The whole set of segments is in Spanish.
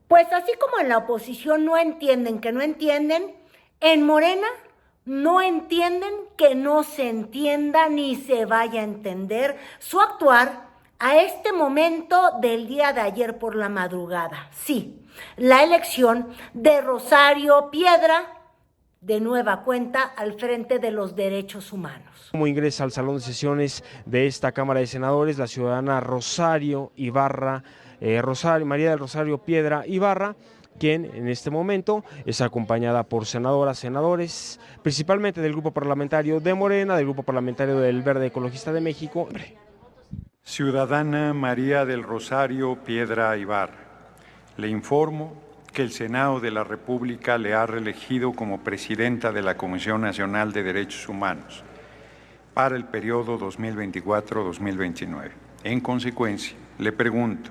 Pues así como en la oposición no entienden que no entienden, en Morena no entienden que no se entienda ni se vaya a entender su actuar a este momento del día de ayer por la madrugada. Sí, la elección de Rosario Piedra de nueva cuenta al frente de los derechos humanos. Como ingresa al salón de sesiones de esta Cámara de Senadores la ciudadana Rosario Ibarra, María del Rosario Piedra Ibarra, quien en este momento es acompañada por senadoras, senadores, principalmente del grupo parlamentario de Morena, del grupo parlamentario del Verde Ecologista de México. Ciudadana María del Rosario Piedra Ibarra, le informo que el Senado de la República le ha reelegido como presidenta de la Comisión Nacional de Derechos Humanos para el periodo 2024-2029. En consecuencia, le pregunto,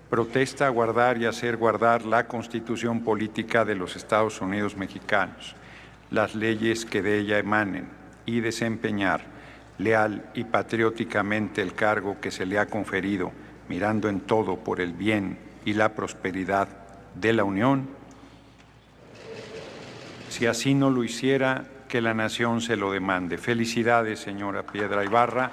¿protesta guardar y hacer guardar la Constitución Política de los Estados Unidos Mexicanos, las leyes que de ella emanen y desempeñar leal y patrióticamente el cargo que se le ha conferido, mirando en todo por el bien y la prosperidad de la Unión? Si así no lo hiciera, que la nación se lo demande. Felicidades, señora Piedra Ibarra.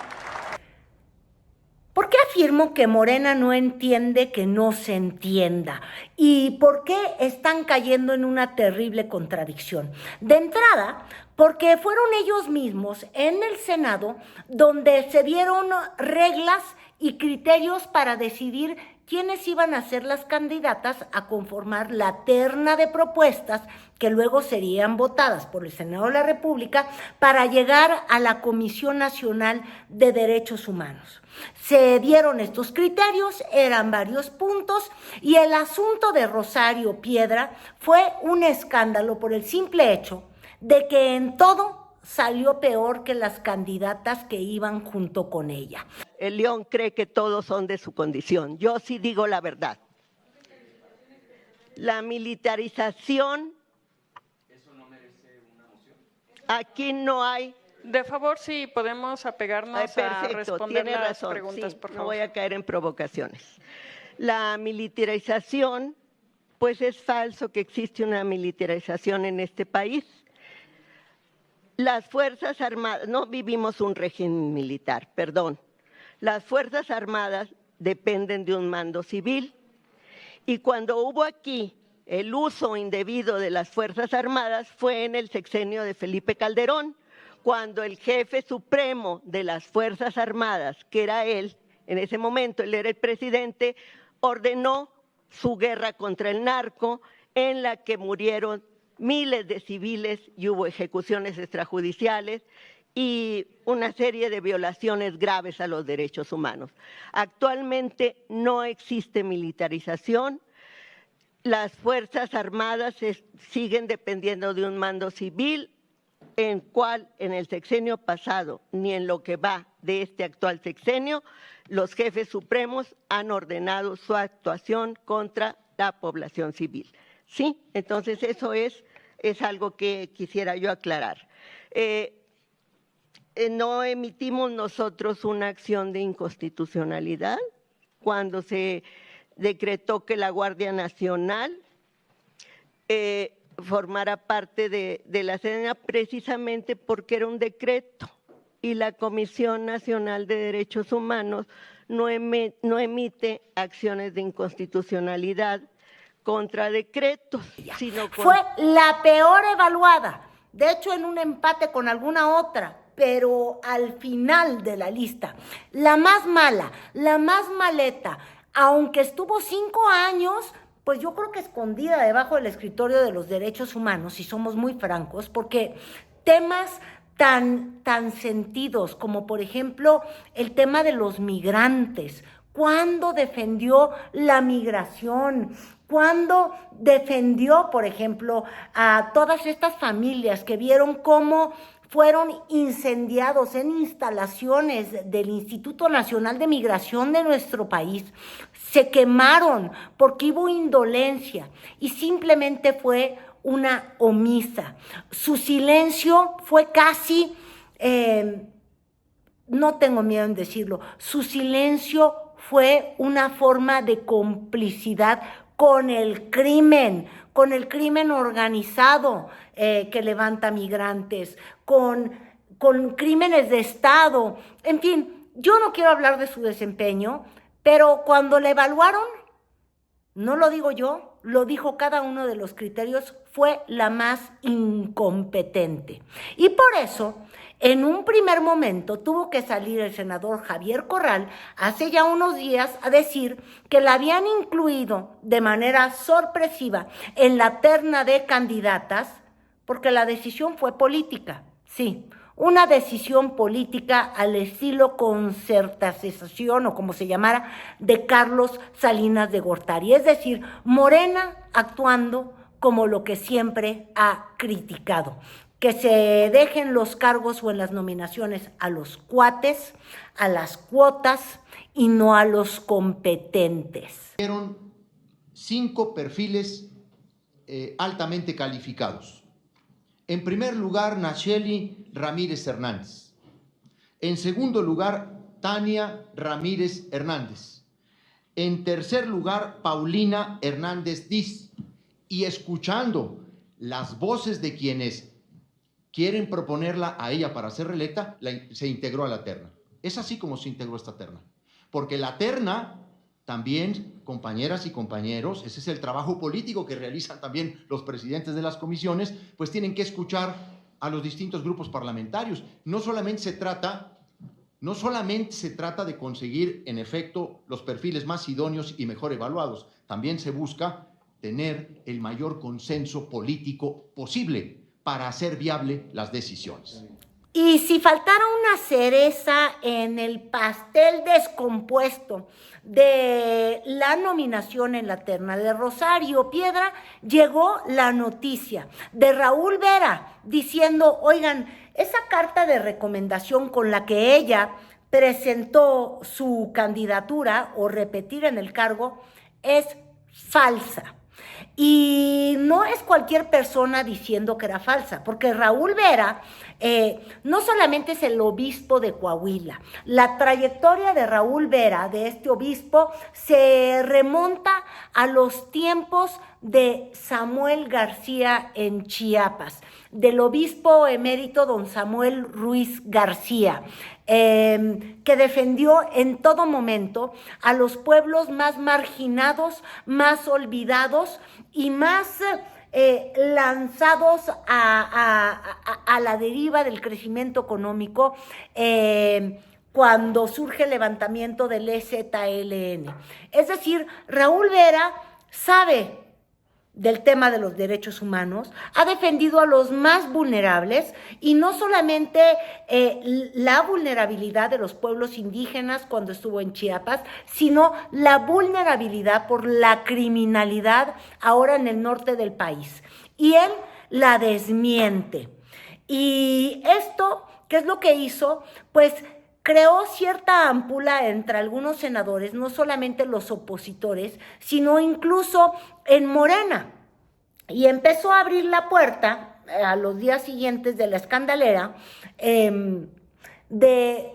¿Por qué afirmo que Morena no entiende que no se entienda? ¿Y por qué están cayendo en una terrible contradicción? De entrada, porque fueron ellos mismos en el Senado donde se dieron reglas y criterios para decidir quiénes iban a ser las candidatas a conformar la terna de propuestas que luego serían votadas por el Senado de la República para llegar a la Comisión Nacional de Derechos Humanos. Se dieron estos criterios, eran varios puntos, y el asunto de Rosario Piedra fue un escándalo por el simple hecho de que en todo salió peor que las candidatas que iban junto con ella. El León cree que todos son de su condición. Yo sí digo la verdad. La militarización. ¿Eso no merece una moción? Aquí no hay. De favor, sí, podemos apegarnos a responder tiene las razón, preguntas, sí, por favor. No voy a caer en provocaciones. La militarización, pues es falso que existe una militarización en este país. Las Fuerzas Armadas, no vivimos un régimen militar, perdón. Las Fuerzas Armadas dependen de un mando civil y cuando hubo aquí el uso indebido de las Fuerzas Armadas fue en el sexenio de Felipe Calderón, cuando el jefe supremo de las Fuerzas Armadas, que era él, en ese momento él era el presidente, ordenó su guerra contra el narco en la que murieron miles de civiles y hubo ejecuciones extrajudiciales y una serie de violaciones graves a los derechos humanos. Actualmente no existe militarización, las Fuerzas Armadas siguen dependiendo de un mando civil, en cual en el sexenio pasado ni en lo que va de este actual sexenio, los jefes supremos han ordenado su actuación contra la población civil. Sí, entonces eso es algo que quisiera yo aclarar. No emitimos nosotros una acción de inconstitucionalidad cuando se decretó que la Guardia Nacional formara parte de la Sedena precisamente porque era un decreto y la Comisión Nacional de Derechos Humanos no emite acciones de inconstitucionalidad contra decretos, sino fue la peor evaluada, de hecho en un empate con alguna otra, pero al final de la lista, la más mala, la más maleta, aunque estuvo 5 años, pues yo creo que escondida debajo del escritorio de los derechos humanos, si somos muy francos, porque temas tan sentidos como por ejemplo el tema de los migrantes, ¿cuándo defendió la migración? ¿Cuándo defendió, por ejemplo, a todas estas familias que vieron cómo fueron incendiados en instalaciones del Instituto Nacional de Migración de nuestro país? Se quemaron porque hubo indolencia y simplemente fue una omisa. Su silencio fue casi, no tengo miedo en decirlo, su silencio fue una forma de complicidad con el crimen organizado que levanta migrantes, con crímenes de Estado. En fin, yo no quiero hablar de su desempeño, pero cuando le evaluaron, no lo digo yo, lo dijo cada uno de los criterios, fue la más incompetente. Y por eso, en un primer momento, tuvo que salir el senador Javier Corral hace ya unos días a decir que la habían incluido de manera sorpresiva en la terna de candidatas porque la decisión fue política, sí. Una decisión política al estilo concertación o como se llamara de Carlos Salinas de Gortari. Es decir, Morena actuando como lo que siempre ha criticado. Que se dejen los cargos o en las nominaciones a los cuates, a las cuotas y no a los competentes. Fueron 5 perfiles altamente calificados. En primer lugar, Nacheli Ramírez Hernández. En segundo lugar, Tania Ramírez Hernández. En tercer lugar, Paulina Hernández Diz. Y escuchando las voces de quienes quieren proponerla a ella para ser reelecta, se integró a la terna. Es así como se integró esta terna. Porque la terna también, compañeras y compañeros, ese es el trabajo político que realizan también los presidentes de las comisiones, pues tienen que escuchar a los distintos grupos parlamentarios. No solamente se trata de conseguir, en efecto, los perfiles más idóneos y mejor evaluados, también se busca tener el mayor consenso político posible para hacer viable las decisiones. Y si faltara una cereza en el pastel descompuesto de la nominación en la terna de Rosario Piedra, llegó la noticia de Raúl Vera diciendo, oigan, esa carta de recomendación con la que ella presentó su candidatura o repetir en el cargo es falsa. Y no es cualquier persona diciendo que era falsa, porque Raúl Vera no solamente es el obispo de Coahuila. La trayectoria de Raúl Vera, de este obispo, se remonta a los tiempos de Samuel García en Chiapas, del obispo emérito don Samuel Ruiz García, que defendió en todo momento a los pueblos más marginados, más olvidados y más lanzados a la deriva del crecimiento económico cuando surge el levantamiento del EZLN. Es decir, Raúl Vera sabe del tema de los derechos humanos, ha defendido a los más vulnerables y no solamente la vulnerabilidad de los pueblos indígenas cuando estuvo en Chiapas, sino la vulnerabilidad por la criminalidad ahora en el norte del país. Y él la desmiente. Y esto, ¿qué es lo que hizo? Pues creó cierta ámpula entre algunos senadores, no solamente los opositores, sino incluso en Morena. Y empezó a abrir la puerta a los días siguientes de la escandalera de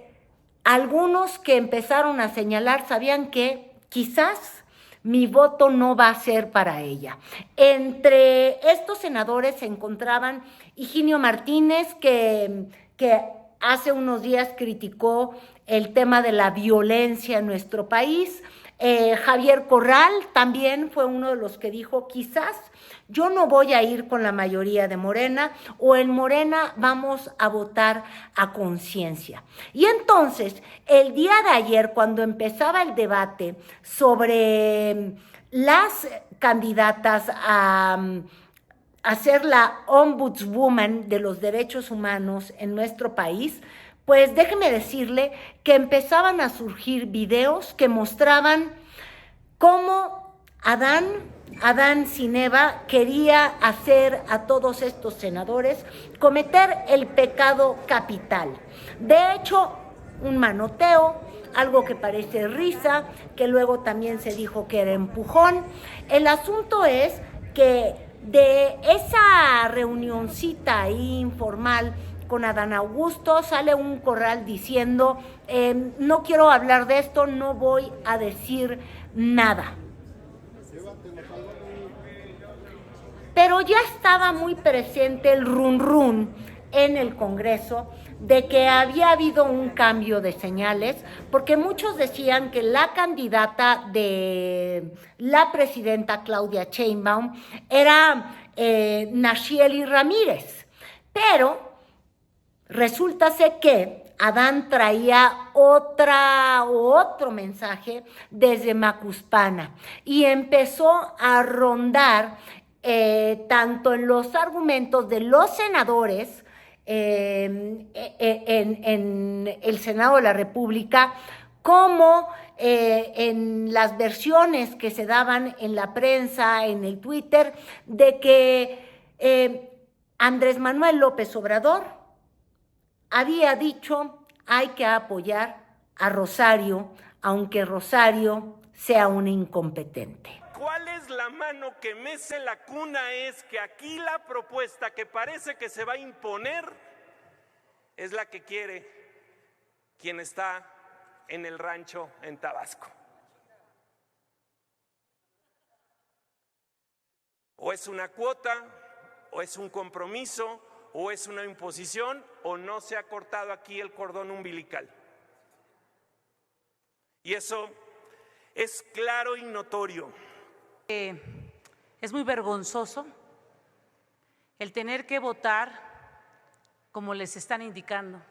algunos que empezaron a señalar, sabían que quizás mi voto no va a ser para ella. Entre estos senadores se encontraban Higinio Martínez, que hace unos días criticó el tema de la violencia en nuestro país. Javier Corral también fue uno de los que dijo, quizás yo no voy a ir con la mayoría de Morena o en Morena vamos a votar a conciencia. Y entonces, el día de ayer, cuando empezaba el debate sobre las candidatas a ser la ombudswoman de los derechos humanos en nuestro país, pues déjeme decirle que empezaban a surgir videos que mostraban cómo Adán Sineva quería hacer a todos estos senadores cometer el pecado capital. De hecho, un manoteo, algo que parece risa, que luego también se dijo que era empujón. El asunto es que de esa reunioncita ahí informal con Adán Augusto sale un Corral diciendo, no quiero hablar de esto, no voy a decir nada. Pero ya estaba muy presente el run run en el Congreso de que había habido un cambio de señales, porque muchos decían que la candidata de la presidenta Claudia Sheinbaum era Nacheli Ramírez, pero resulta ser que Adán traía otro mensaje desde Macuspana y empezó a rondar tanto en los argumentos de los senadores en el Senado de la República como en las versiones que se daban en la prensa, en el Twitter, de que Andrés Manuel López Obrador había dicho: hay que apoyar a Rosario, aunque Rosario sea una incompetente. ¿Cuál es la mano que mece la cuna? Es que aquí la propuesta que parece que se va a imponer es la que quiere quien está en el rancho en Tabasco. O es una cuota, o es un compromiso, o es una imposición, o no se ha cortado aquí el cordón umbilical. Y eso es claro y notorio. Es muy vergonzoso el tener que votar como les están indicando.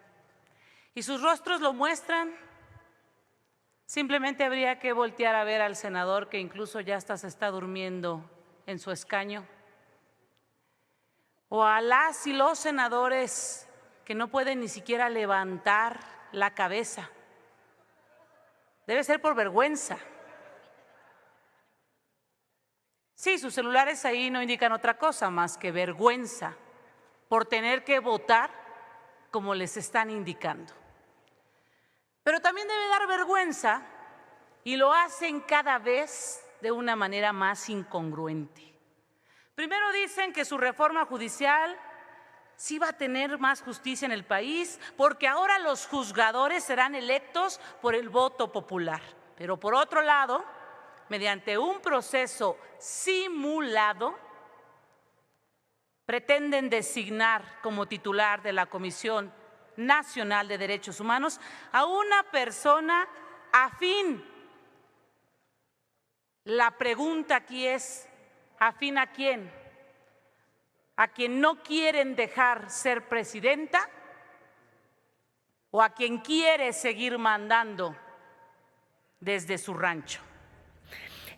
Y sus rostros lo muestran. Simplemente habría que voltear a ver al senador, que incluso ya hasta se está durmiendo en su escaño. O a las y los senadores que no pueden ni siquiera levantar la cabeza. Debe ser por vergüenza. Sí, sus celulares ahí no indican otra cosa más que vergüenza por tener que votar como les están indicando. Pero también debe dar vergüenza, y lo hacen cada vez de una manera más incongruente. Primero dicen que su reforma judicial sí va a tener más justicia en el país, porque ahora los juzgadores serán electos por el voto popular. Pero por otro lado, mediante un proceso simulado, pretenden designar como titular de la Comisión Nacional de Derechos Humanos a una persona afín. La pregunta aquí es: ¿afín a quién? ¿A quien no quieren dejar ser presidenta o a quien quiere seguir mandando desde su rancho?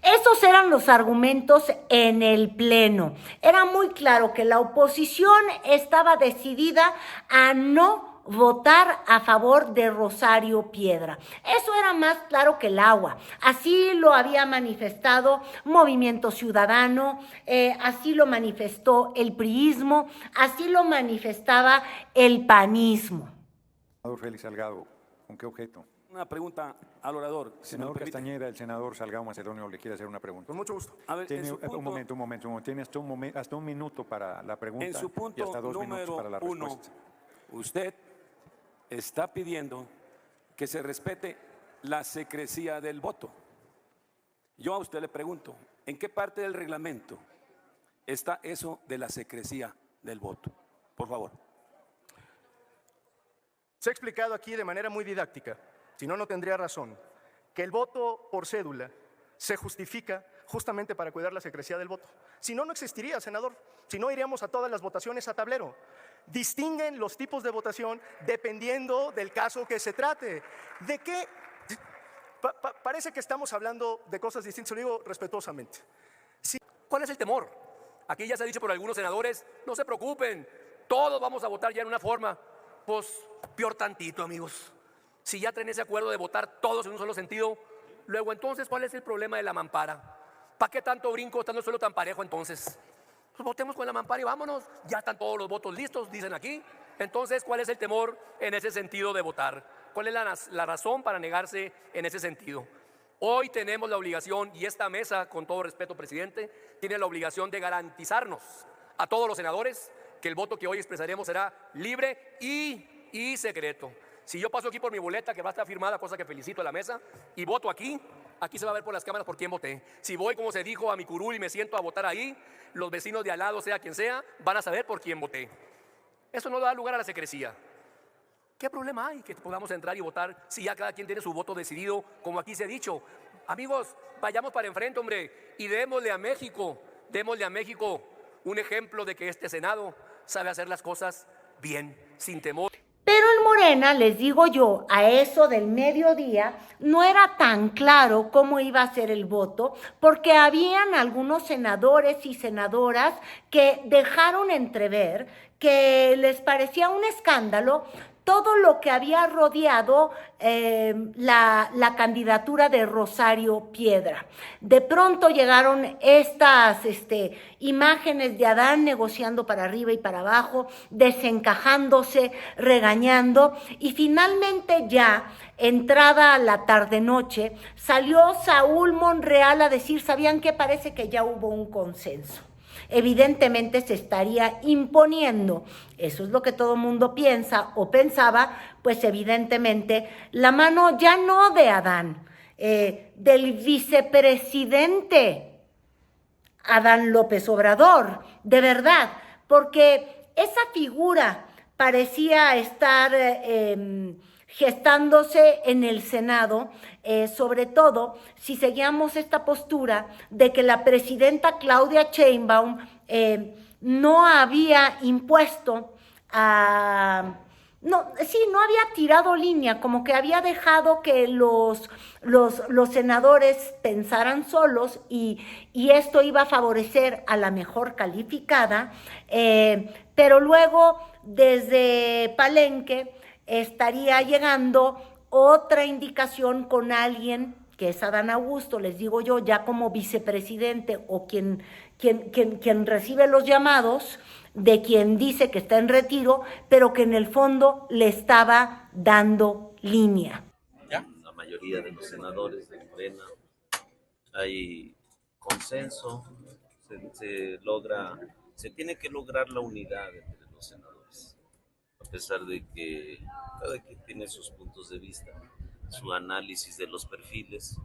Esos eran los argumentos en el Pleno. Era muy claro que la oposición estaba decidida a no votar a favor de Rosario Piedra. Eso era más claro que el agua. Así lo había manifestado Movimiento Ciudadano, así lo manifestó el priismo, así lo manifestaba el panismo. Senador Félix Salgado, ¿con qué objeto? Una pregunta al orador. Senador Castañeda, el senador Salgado Macedonio le quiere hacer una pregunta. Con mucho gusto. A ver, tiene un momento. Tiene hasta un minuto para la pregunta en su punto y hasta 2 minutos para la respuesta. Usted está pidiendo que se respete la secrecía del voto. Yo a usted le pregunto, ¿en qué parte del reglamento está eso de la secrecía del voto? Por favor. Se ha explicado aquí de manera muy didáctica, si no, no tendría razón, que el voto por cédula se justifica justamente para cuidar la secrecía del voto. Si no, no existiría, senador. Si no, iríamos a todas las votaciones a tablero. Distinguen los tipos de votación dependiendo del caso que se trate. ¿De qué? Parece que estamos hablando de cosas distintas, lo digo respetuosamente. Sí. ¿Cuál es el temor? Aquí ya se ha dicho por algunos senadores, no se preocupen, todos vamos a votar ya en una forma. Pues peor tantito, amigos. Si ya traen ese acuerdo de votar todos en un solo sentido, luego entonces, ¿cuál es el problema de la mampara? ¿Para qué tanto brinco estando el suelo tan parejo entonces? Pues votemos con la mampara y vámonos. Ya están todos los votos listos, dicen aquí. Entonces, ¿cuál es el temor en ese sentido de votar? ¿Cuál es la razón para negarse en ese sentido? Hoy tenemos la obligación, y esta mesa, con todo respeto, presidente, tiene la obligación de garantizarnos a todos los senadores que el voto que hoy expresaremos será libre y secreto. Si yo paso aquí por mi boleta, que va a estar firmada, cosa que felicito a la mesa, y voto aquí, aquí se va a ver por las cámaras por quién voté. Si voy, como se dijo, a mi curul y me siento a votar ahí, los vecinos de al lado, sea quien sea, van a saber por quién voté. Eso no da lugar a la secrecía. ¿Qué problema hay que podamos entrar y votar si ya cada quien tiene su voto decidido, como aquí se ha dicho? Amigos, vayamos para enfrente, hombre, y démosle a México un ejemplo de que este Senado sabe hacer las cosas bien, sin temor. Pero en Morena, les digo yo, a eso del mediodía, no era tan claro cómo iba a ser el voto, porque habían algunos senadores y senadoras que dejaron entrever que les parecía un escándalo todo lo que había rodeado la candidatura de Rosario Piedra. De pronto llegaron estas imágenes de Adán negociando para arriba y para abajo, desencajándose, regañando, y finalmente ya, entrada la tarde-noche, salió Saúl Monreal a decir, ¿sabían qué? Parece que ya hubo un consenso. Evidentemente se estaría imponiendo, eso es lo que todo el mundo piensa o pensaba, pues evidentemente la mano ya no de Adán, del vicepresidente Adán López Obrador, de verdad, porque esa figura parecía estar gestándose en el Senado, sobre todo si seguíamos esta postura de que la presidenta Claudia Sheinbaum no había impuesto no había tirado línea, como que había dejado que los senadores pensaran solos y esto iba a favorecer a la mejor calificada, pero luego desde Palenque estaría llegando otra indicación con alguien que es Adán Augusto, les digo yo, ya como vicepresidente o quien recibe los llamados de quien dice que está en retiro, pero que en el fondo le estaba dando línea. ¿Ya? La mayoría de los senadores de Morena hay consenso, se tiene que lograr la unidad entre los senadores, a pesar de que cada quien tiene sus puntos de vista, su análisis de los perfiles.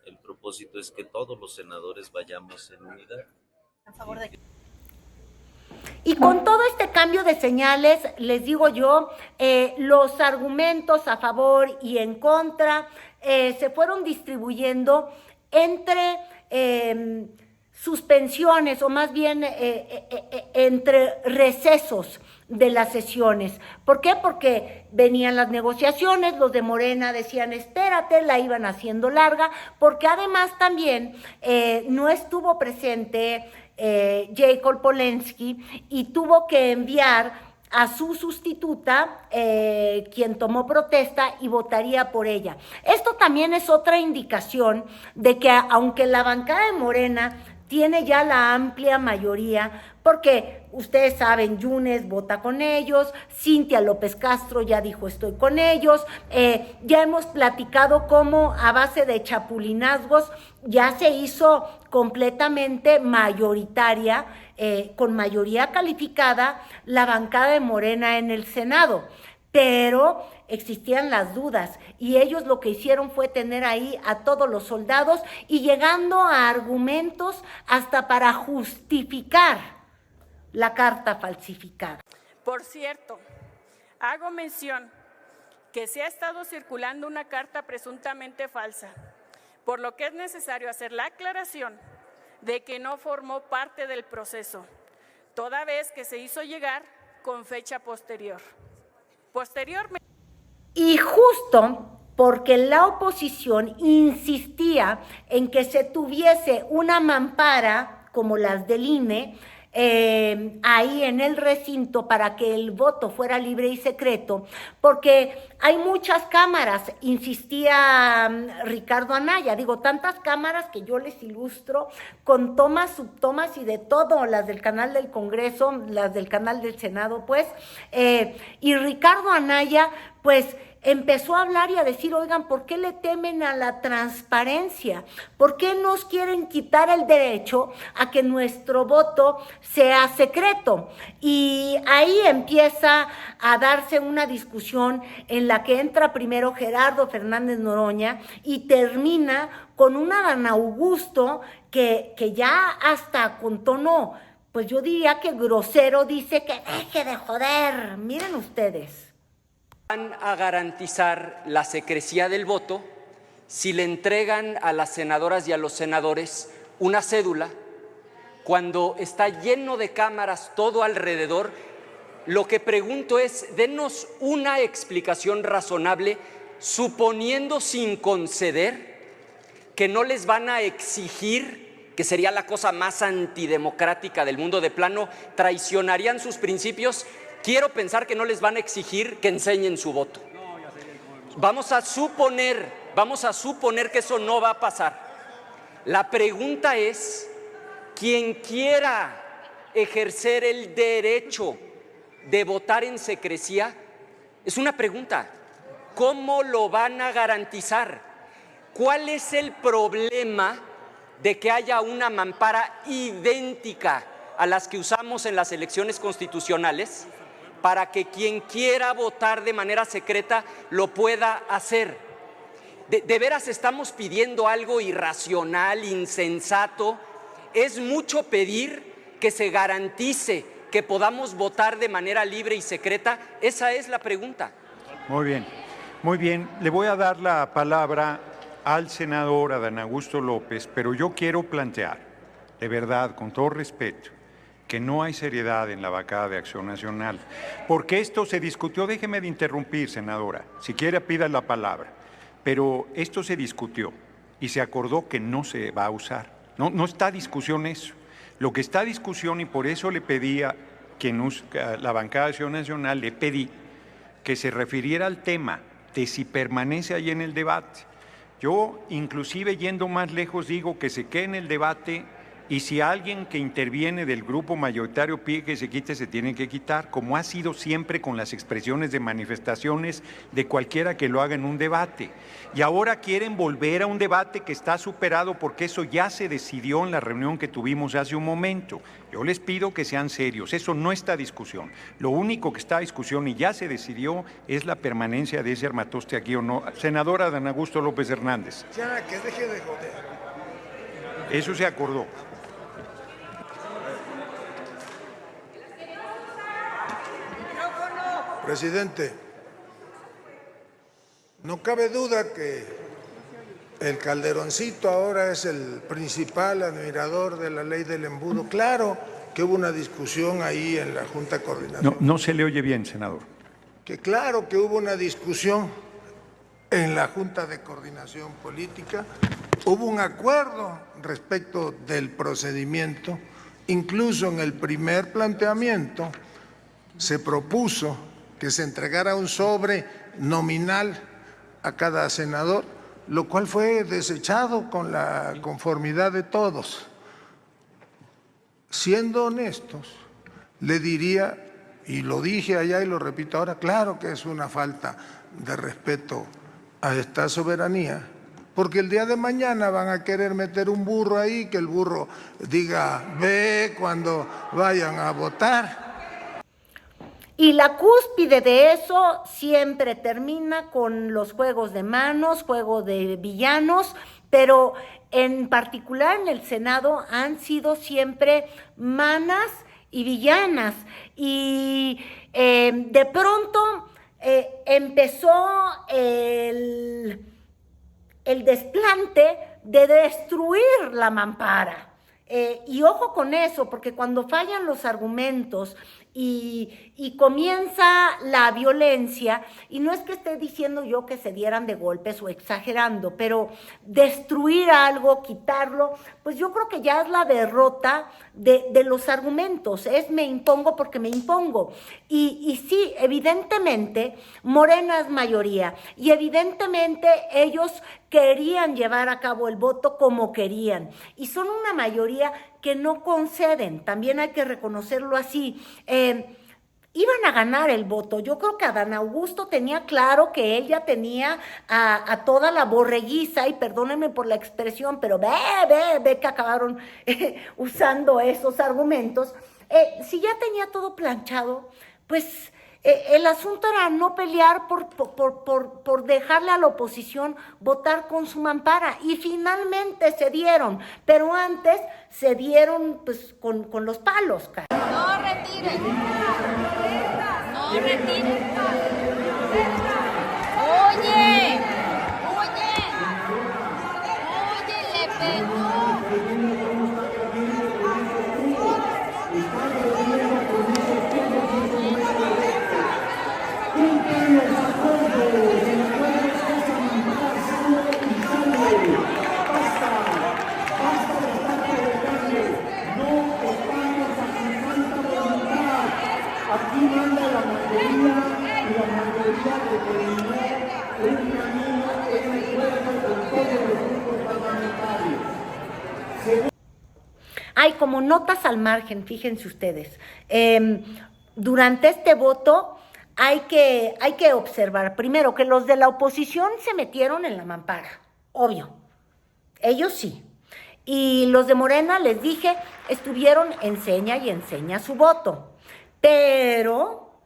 El propósito es que todos los senadores vayamos en unidad. A favor de... Y con todo este cambio de señales, les digo yo, los argumentos a favor y en contra se fueron distribuyendo entre suspensiones o más bien entre recesos de las sesiones. ¿Por qué? Porque venían las negociaciones, los de Morena decían espérate, la iban haciendo larga, porque además también no estuvo presente Jacob Polensky y tuvo que enviar a su sustituta, quien tomó protesta y votaría por ella. Esto también es otra indicación de que aunque la bancada de Morena tiene ya la amplia mayoría, porque ustedes saben, Yunes vota con ellos, Cintia López Castro ya dijo estoy con ellos, ya hemos platicado cómo a base de chapulinazgos ya se hizo completamente mayoritaria, con mayoría calificada, la bancada de Morena en el Senado. Pero existían las dudas y ellos lo que hicieron fue tener ahí a todos los soldados y llegando a argumentos hasta para justificar la carta falsificada. Por cierto, hago mención que se ha estado circulando una carta presuntamente falsa, por lo que es necesario hacer la aclaración de que no formó parte del proceso, toda vez que se hizo llegar con fecha posterior. Posteriormente. Y justo porque la oposición insistía en que se tuviese una mampara como las del INE, ahí en el recinto para que el voto fuera libre y secreto, porque hay muchas cámaras, insistía Ricardo Anaya, digo, tantas cámaras que yo les ilustro con tomas, subtomas y de todo, las del canal del Congreso, las del canal del Senado, pues, y Ricardo Anaya, pues, empezó a hablar y a decir, oigan, ¿por qué le temen a la transparencia? ¿Por qué nos quieren quitar el derecho a que nuestro voto sea secreto? Y ahí empieza a darse una discusión en la que entra primero Gerardo Fernández Noroña y termina con un Adán Augusto que ya hasta con tono, pues yo diría que grosero, dice que deje de joder. Miren ustedes. Van a garantizar la secrecía del voto si le entregan a las senadoras y a los senadores una cédula cuando está lleno de cámaras todo alrededor. Lo que pregunto es, denos una explicación razonable, suponiendo sin conceder que no les van a exigir, que sería la cosa más antidemocrática del mundo, de plano traicionarían sus principios. Quiero pensar que no les van a exigir que enseñen su voto. Vamos a suponer que eso no va a pasar. La pregunta es, quien quiera ejercer el derecho de votar en secrecía, es una pregunta, ¿cómo lo van a garantizar? ¿Cuál es el problema de que haya una mampara idéntica a las que usamos en las elecciones constitucionales para que quien quiera votar de manera secreta lo pueda hacer? ¿De veras estamos pidiendo algo irracional, insensato? ¿Es mucho pedir que se garantice que podamos votar de manera libre y secreta? Esa es la pregunta. Muy bien, muy bien. Le voy a dar la palabra al senador Adán Augusto López, pero yo quiero plantear, de verdad, con todo respeto, que no hay seriedad en la bancada de Acción Nacional, porque esto se discutió, déjeme de interrumpir, senadora, si quiere pida la palabra, pero esto se discutió y se acordó que no se va a usar. No está discusión eso. Lo que está discusión, y por eso le pedí a la bancada de Acción Nacional, le pedí que se refiriera al tema de si permanece ahí en el debate. Yo, inclusive yendo más lejos, digo que se quede en el debate, y si alguien que interviene del grupo mayoritario pide que se quite, se tiene que quitar, como ha sido siempre con las expresiones de manifestaciones de cualquiera que lo haga en un debate. Y ahora quieren volver a un debate que está superado porque eso ya se decidió en la reunión que tuvimos hace un momento. Yo les pido que sean serios, eso no está a discusión. Lo único que está a discusión y ya se decidió es la permanencia de ese armatoste aquí o no. Senadora Adán Augusto López Hernández. Ya, que deje de joder. Eso se acordó. Presidente, no cabe duda que el Calderoncito ahora es el principal admirador de la ley del embudo. Claro que hubo una discusión ahí en la Junta de Coordinación. No se le oye bien, senador. Que claro que hubo una discusión en la Junta de Coordinación Política. Hubo un acuerdo respecto del procedimiento. Incluso en el primer planteamiento se propuso que se entregara un sobre nominal a cada senador, lo cual fue desechado con la conformidad de todos. Siendo honestos, le diría, y lo dije allá y lo repito ahora, claro que es una falta de respeto a esta soberanía, porque el día de mañana van a querer meter un burro ahí, que el burro diga ve cuando vayan a votar. Y la cúspide de eso siempre termina con los juegos de manos, juego de villanos, pero en particular en el Senado han sido siempre manas y villanas. Y de pronto empezó el desplante de destruir la mampara. Y ojo con eso, porque cuando fallan los argumentos y comienza la violencia, y no es que esté diciendo yo que se dieran de golpes o exagerando, pero destruir algo, quitarlo, pues yo creo que ya es la derrota de los argumentos, es me impongo porque me impongo. Y sí, evidentemente Morena es mayoría, y evidentemente ellos querían llevar a cabo el voto como querían, y son una mayoría que no conceden, también hay que reconocerlo así. Iban a ganar el voto. Yo creo que Adán Augusto tenía claro que él ya tenía a toda la borreguiza, y perdónenme por la expresión, pero ve que acabaron usando esos argumentos. Si ya tenía todo planchado, pues El asunto era no pelear por dejarle a la oposición votar con su mampara, y finalmente se dieron, pero antes se dieron pues con los palos, cara. No retiren. No retiren. Oye, le pegó. Aquí manda la mayoría y la mayoría determinó un camino en acuerdo con todos los grupos parlamentarios. Hay como notas al margen, fíjense ustedes. Durante este voto hay que observar, primero, que los de la oposición se metieron en la mampara, obvio. Ellos sí. Y los de Morena, les dije, estuvieron enseña y enseña su voto. Pero,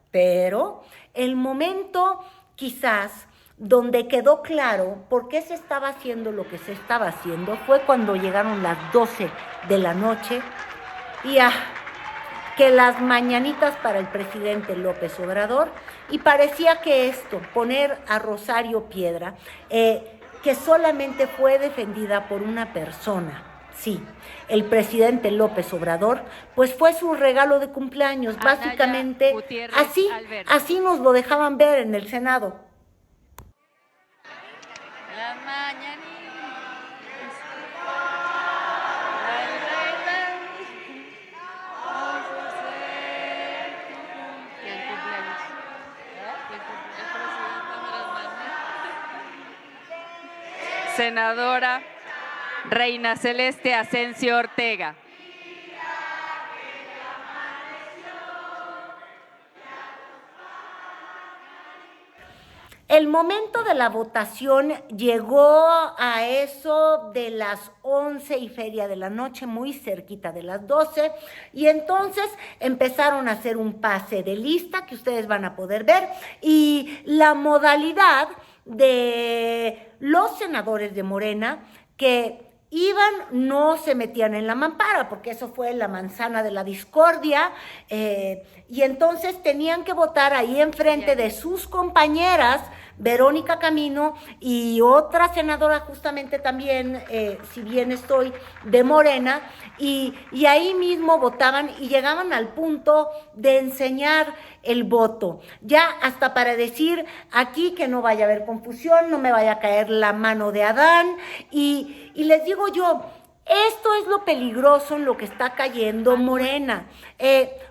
el momento quizás donde quedó claro por qué se estaba haciendo lo que se estaba haciendo fue cuando llegaron las 12 de la noche y que las mañanitas para el presidente López Obrador, y parecía que esto, poner a Rosario Piedra, que solamente fue defendida por una persona, sí, el presidente López Obrador, pues fue su regalo de cumpleaños, básicamente. Así nos lo dejaban ver en el Senado. Las mañanitas. Senadora Reina Celeste Asensio Ortega. El momento de la votación llegó a eso de las 11 y feria de la noche, muy cerquita de las 12, y entonces empezaron a hacer un pase de lista que ustedes van a poder ver, y la modalidad de los senadores de Morena que iban, no se metían en la mampara, porque eso fue la manzana de la discordia, y entonces tenían que votar ahí enfrente de sus compañeras, Verónica Camino y otra senadora justamente también, si bien estoy, de Morena, y ahí mismo votaban y llegaban al punto de enseñar el voto, ya hasta para decir aquí que no vaya a haber confusión, no me vaya a caer la mano de Adán, y les digo yo, esto es lo peligroso en lo que está cayendo Morena.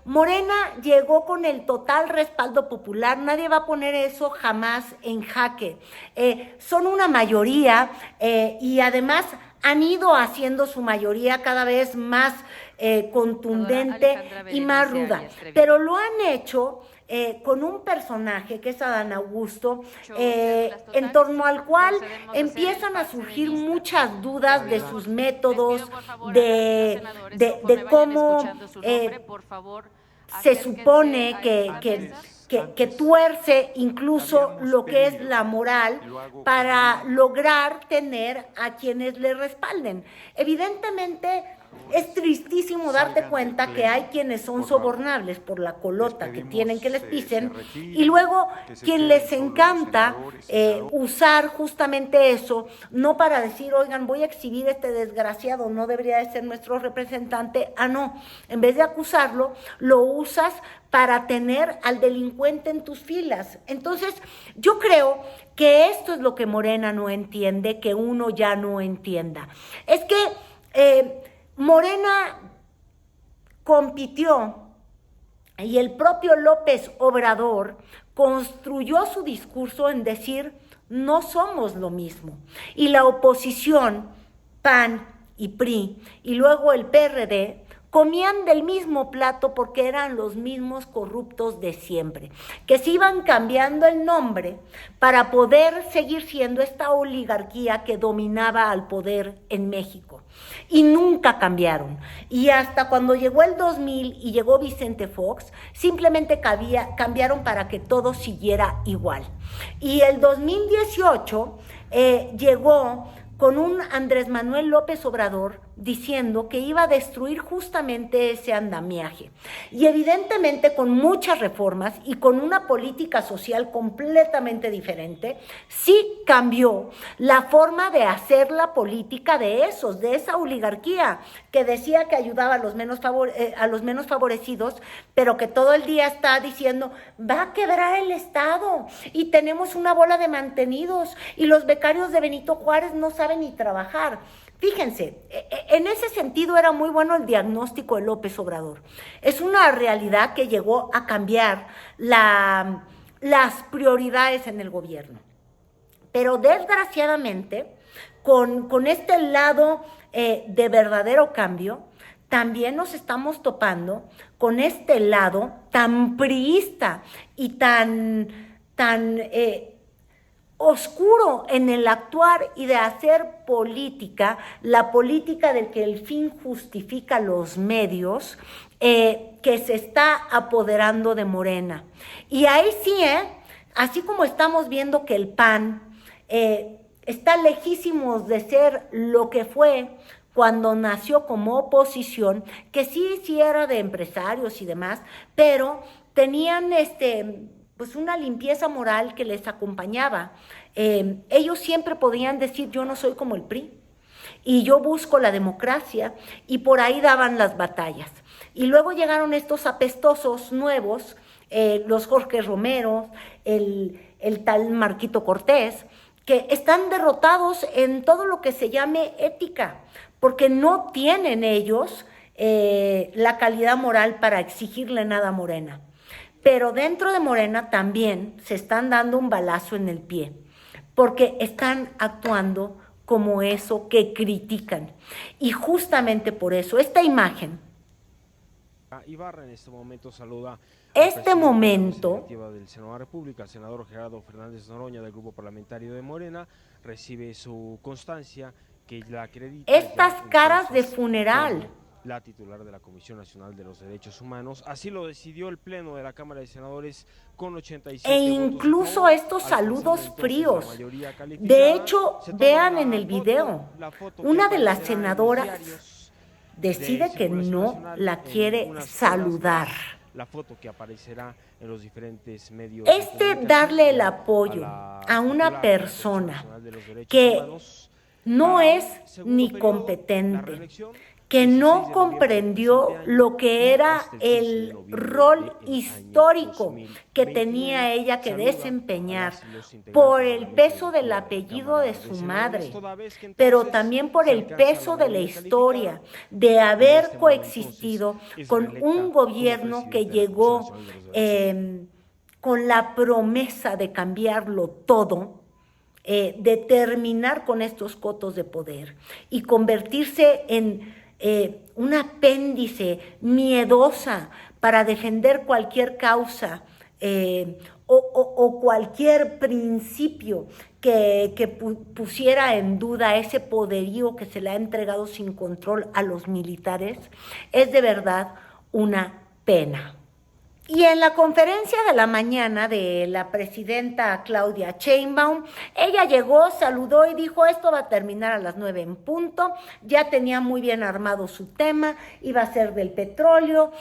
Morena llegó con el total respaldo popular, nadie va a poner eso jamás en jaque. Son una mayoría y además han ido haciendo su mayoría cada vez más contundente y más ruda, pero lo han hecho con un personaje que es Adán Augusto, en torno al cual empiezan a surgir muchas dudas de sus métodos, de cómo se supone que tuerce incluso lo que es la moral para lograr tener a quienes le respalden. Evidentemente, es tristísimo darte cuenta que hay quienes son sobornables por la colota que tienen que les pisen, y luego quien les encanta usar justamente eso, no para decir, oigan, voy a exhibir este desgraciado, no debería de ser nuestro representante, no, en vez de acusarlo, lo usas para tener al delincuente en tus filas. Entonces, yo creo que esto es lo que Morena no entiende, que uno ya no entienda. Es que Morena compitió y el propio López Obrador construyó su discurso en decir no somos lo mismo, y la oposición, PAN y PRI y luego el PRD comían del mismo plato porque eran los mismos corruptos de siempre, que se iban cambiando el nombre para poder seguir siendo esta oligarquía que dominaba al poder en México. Y nunca cambiaron. Y hasta cuando llegó el 2000 y llegó Vicente Fox, simplemente cambiaron para que todo siguiera igual. Y el 2018 llegó con un Andrés Manuel López Obrador diciendo que iba a destruir justamente ese andamiaje. Y evidentemente con muchas reformas y con una política social completamente diferente, sí cambió la forma de hacer la política de esa oligarquía que decía que ayudaba a los menos favorecidos, pero que todo el día está diciendo, va a quebrar el Estado y tenemos una bola de mantenidos y los becarios de Benito Juárez no saben ni trabajar. Fíjense, en ese sentido era muy bueno el diagnóstico de López Obrador. Es una realidad que llegó a cambiar las prioridades en el gobierno. Pero desgraciadamente, con este lado de verdadero cambio, también nos estamos topando con este lado tan priista y tan oscuro en el actuar y de hacer política, la política del que el fin justifica los medios, que se está apoderando de Morena. Y ahí sí, así como estamos viendo que el PAN está lejísimos de ser lo que fue cuando nació como oposición, que sí era de empresarios y demás, pero tenían pues una limpieza moral que les acompañaba. Ellos siempre podían decir, yo no soy como el PRI, y yo busco la democracia, y por ahí daban las batallas. Y luego llegaron estos apestosos nuevos, los Jorge Romero, el tal Marquito Cortés, que están derrotados en todo lo que se llame ética, porque no tienen ellos la calidad moral para exigirle nada a Morena. Pero dentro de Morena también se están dando un balazo en el pie, porque están actuando como eso que critican. Y justamente por eso, esta imagen, Ibarra en este momento saluda del Senado de la República, el senador Gerardo Fernández Noroña del Grupo Parlamentario de Morena, recibe su constancia que la acredita. Estas caras de funeral. La titular de la Comisión Nacional de los Derechos Humanos. Así lo decidió el Pleno de la Cámara de Senadores con 87 votos. E incluso estos saludos fríos. De hecho, vean en el video, una de las senadoras decide que no la quiere saludar. La foto que aparecerá en los diferentes medios. Darle el apoyo a una persona que no es ni competente, que no comprendió lo que era el rol histórico que tenía ella que desempeñar por el peso del apellido de su madre, pero también por el peso de la historia, de haber coexistido con un gobierno que llegó con la promesa de cambiarlo todo, de terminar con estos cotos de poder y convertirse en un apéndice miedosa para defender cualquier causa o cualquier principio que pusiera en duda ese poderío que se le ha entregado sin control a los militares, es de verdad una pena. Y en la conferencia de la mañana de la presidenta Claudia Sheinbaum, ella llegó, saludó y dijo, esto va a terminar a las 9 en punto, ya tenía muy bien armado su tema, iba a ser del petróleo,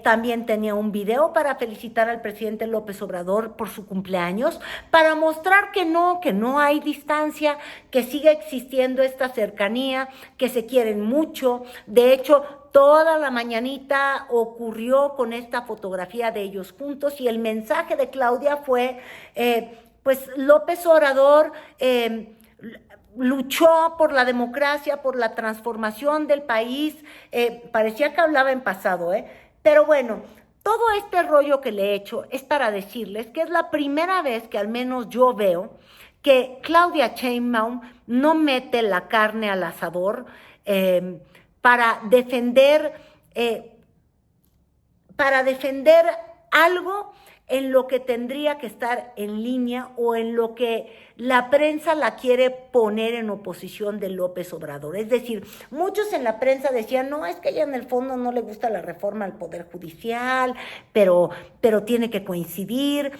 también tenía un video para felicitar al presidente López Obrador por su cumpleaños, para mostrar que no hay distancia, que sigue existiendo esta cercanía, que se quieren mucho. De hecho, toda la mañanita ocurrió con esta fotografía de ellos juntos y el mensaje de Claudia fue, pues López Obrador luchó por la democracia, por la transformación del país, parecía que hablaba en pasado, pero bueno, todo este rollo que le he hecho es para decirles que es la primera vez que al menos yo veo que Claudia Sheinbaum no mete la carne al asador, para defender para defender algo en lo que tendría que estar en línea o en lo que la prensa la quiere poner en oposición de López Obrador. Es decir, muchos en la prensa decían, no, es que ella en el fondo no le gusta la reforma al Poder Judicial, pero tiene que coincidir.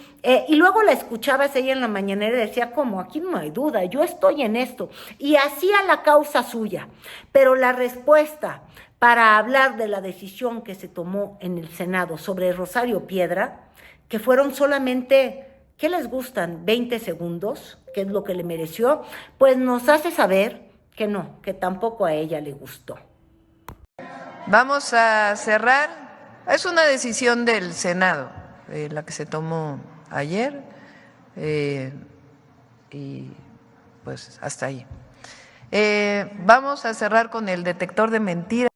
Y luego la escuchabas ella en la mañanera y decía, ¿cómo? Aquí no hay duda, yo estoy en esto. Y hacía la causa suya. Pero la respuesta para hablar de la decisión que se tomó en el Senado sobre Rosario Piedra, que fueron solamente, ¿qué les gustan? 20 segundos, que es lo que le mereció, pues nos hace saber que no, que tampoco a ella le gustó. Vamos a cerrar, es una decisión del Senado, la que se tomó ayer, y pues hasta ahí. Vamos a cerrar con el detector de mentiras.